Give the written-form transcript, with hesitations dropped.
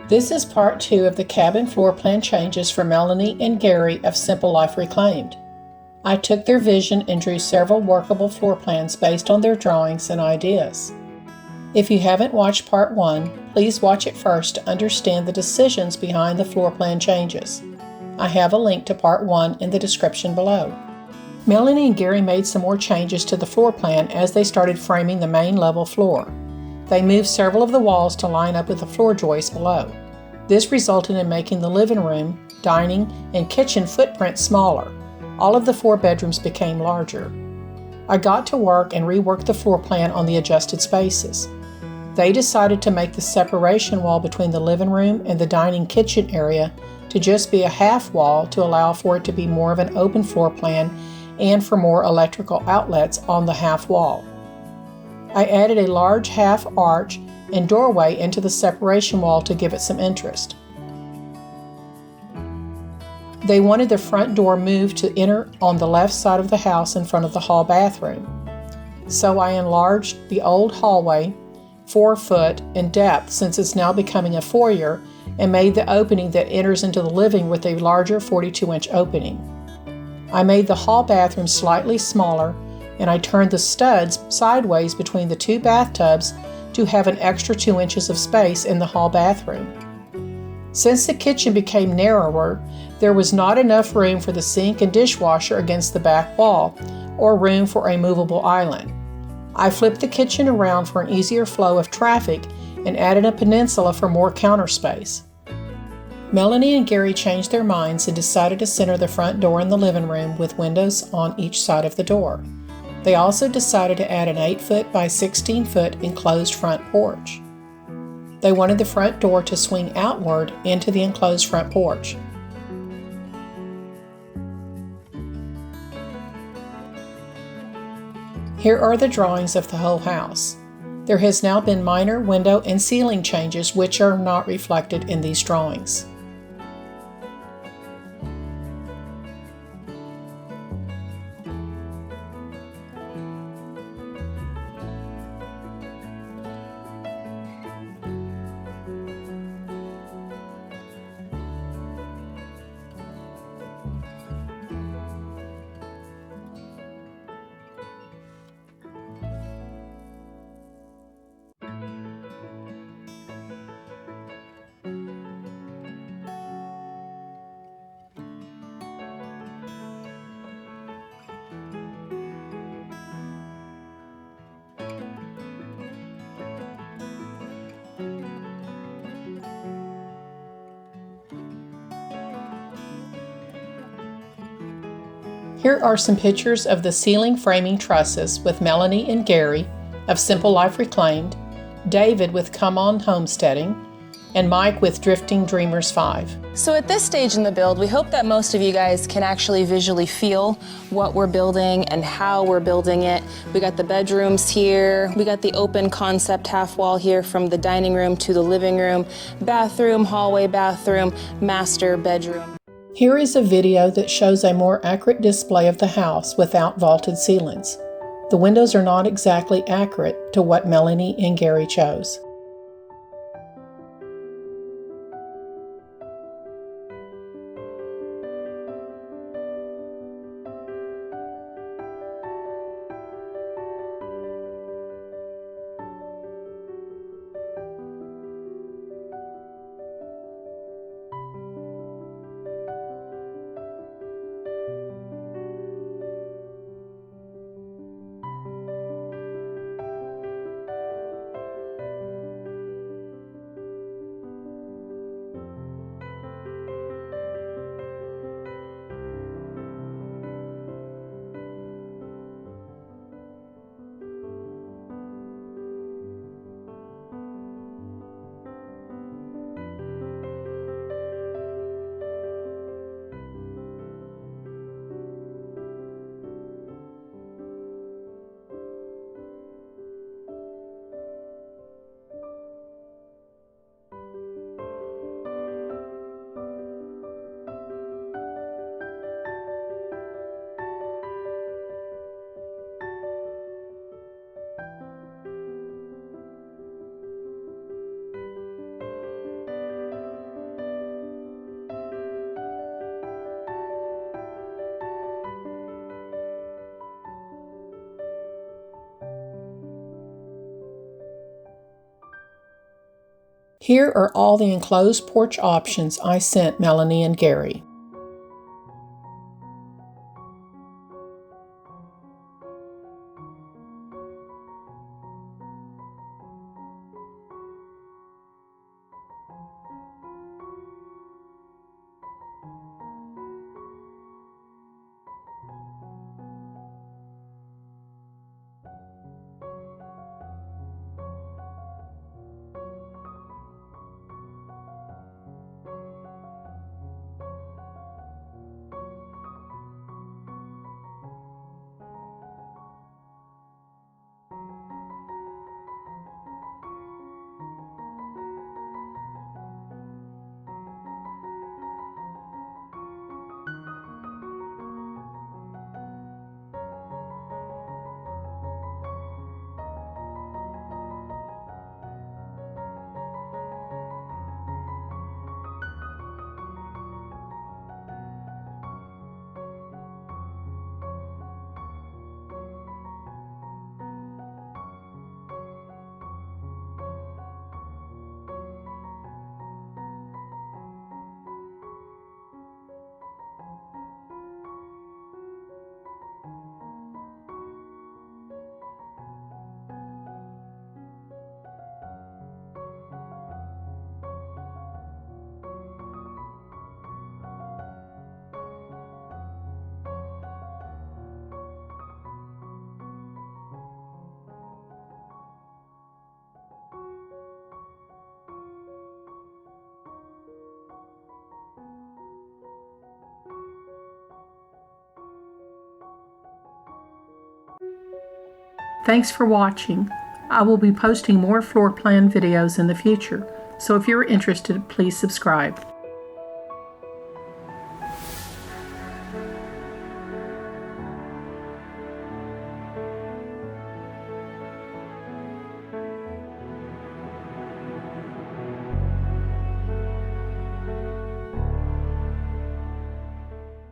This is part 2 of the cabin floor plan changes for Melanie and Gary of Simple Life Reclaimed. I took their vision and drew several workable floor plans based on their drawings and ideas. If you haven't watched part 1, please watch it first to understand the decisions behind the floor plan changes. I have a link to part 1 in the description below. Melanie and Gary made some more changes to the floor plan as they started framing the main level floor. They moved several of the walls to line up with the floor joists below. This resulted in making the living room, dining, and kitchen footprint smaller. All of the 4 bedrooms became larger. I got to work and reworked the floor plan on the adjusted spaces. They decided to make the separation wall between the living room and the dining kitchen area to just be a half wall to allow for it to be more of an open floor plan and for more electrical outlets on the half wall. I added a large half arch and doorway into the separation wall to give it some interest. They wanted the front door moved to enter on the left side of the house in front of the hall bathroom. So I enlarged the old hallway 4 foot in depth since it's now becoming a foyer and made the opening that enters into the living with a larger 42-inch opening. I made the hall bathroom slightly smaller and I turned the studs sideways between the 2 bathtubs to have an extra 2 inches of space in the hall bathroom. Since the kitchen became narrower, there was not enough room for the sink and dishwasher against the back wall, or room for a movable island. I flipped the kitchen around for an easier flow of traffic and added a peninsula for more counter space. Melanie and Gary changed their minds and decided to center the front door in the living room with windows on each side of the door. They also decided to add an 8-foot by 16-foot enclosed front porch. They wanted the front door to swing outward into the enclosed front porch. Here are the drawings of the whole house. There has now been minor window and ceiling changes which are not reflected in these drawings. Here are some pictures of the ceiling framing trusses with Melanie and Gary of Simple Life Reclaimed, David with C'mon Homesteading, and Mike with Drifting Dreamers 5. So at this stage in the build, we hope that most of you guys can actually visually feel what we're building and how we're building it. We got the bedrooms here, we got the open concept half wall here from the dining room to the living room, bathroom, hallway, bathroom, master bedroom. Here is a video that shows a more accurate display of the house without vaulted ceilings. The windows are not exactly accurate to what Melanie and Gary chose. Here are all the enclosed porch options I sent Melanie and Gary. Thanks for watching. I will be posting more floor plan videos in the future, so if you're interested, please subscribe.